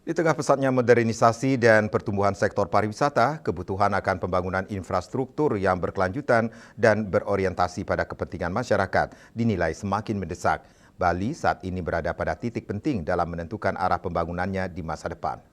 Di tengah pesatnya modernisasi dan pertumbuhan sektor pariwisata, kebutuhan akan pembangunan infrastruktur yang berkelanjutan dan berorientasi pada kepentingan masyarakat dinilai semakin mendesak. Bali saat ini berada pada titik penting dalam menentukan arah pembangunannya di masa depan.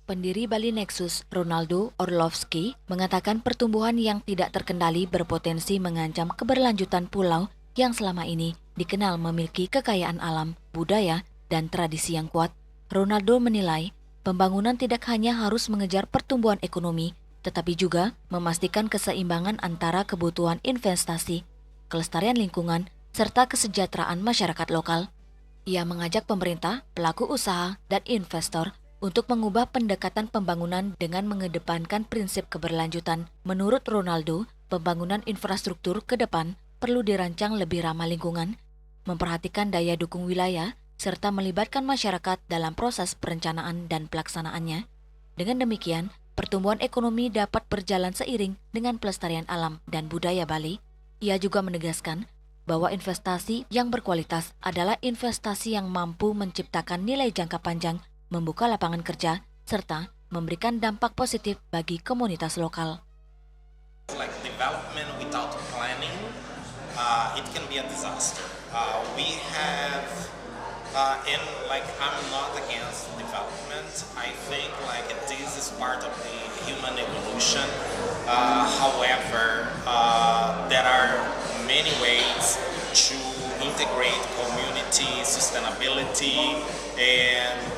Pendiri Bali Nexus, Ronaldo Orlovsky, mengatakan pertumbuhan yang tidak terkendali berpotensi mengancam keberlanjutan pulau yang selama ini dikenal memiliki kekayaan alam, budaya, dan tradisi yang kuat. Ronaldo menilai, pembangunan tidak hanya harus mengejar pertumbuhan ekonomi, tetapi juga memastikan keseimbangan antara kebutuhan investasi, kelestarian lingkungan, serta kesejahteraan masyarakat lokal. Ia mengajak pemerintah, pelaku usaha, dan investor untuk mengubah pendekatan pembangunan dengan mengedepankan prinsip keberlanjutan. Menurut Ronaldo, pembangunan infrastruktur ke depan perlu dirancang lebih ramah lingkungan, memperhatikan daya dukung wilayah, serta melibatkan masyarakat dalam proses perencanaan dan pelaksanaannya. Dengan demikian, pertumbuhan ekonomi dapat berjalan seiring dengan pelestarian alam dan budaya Bali. Ia juga menegaskan bahwa investasi yang berkualitas adalah investasi yang mampu menciptakan nilai jangka panjang, membuka lapangan kerja, serta memberikan dampak positif bagi komunitas lokal. Like development without planning, it can be a disaster. We have, and like I'm not against development. I think like this is part of the human evolution. However, there are many ways to integrate community sustainability, and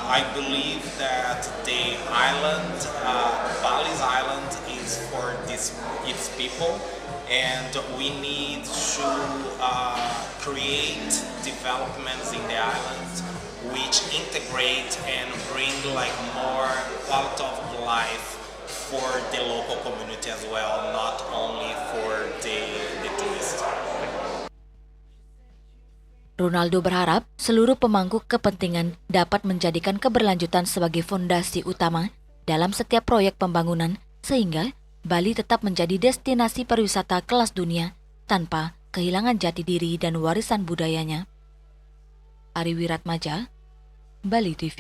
I believe that the island, Bali's island, is for its people, and we need to create developments in the island which integrate and bring like more quality of life for the local community as well, not only for the tourists. Ronaldo berharap seluruh pemangku kepentingan dapat menjadikan keberlanjutan sebagai fondasi utama dalam setiap proyek pembangunan sehingga Bali tetap menjadi destinasi pariwisata kelas dunia tanpa kehilangan jati diri dan warisan budayanya. Ari Wiratmaja, Bali TV.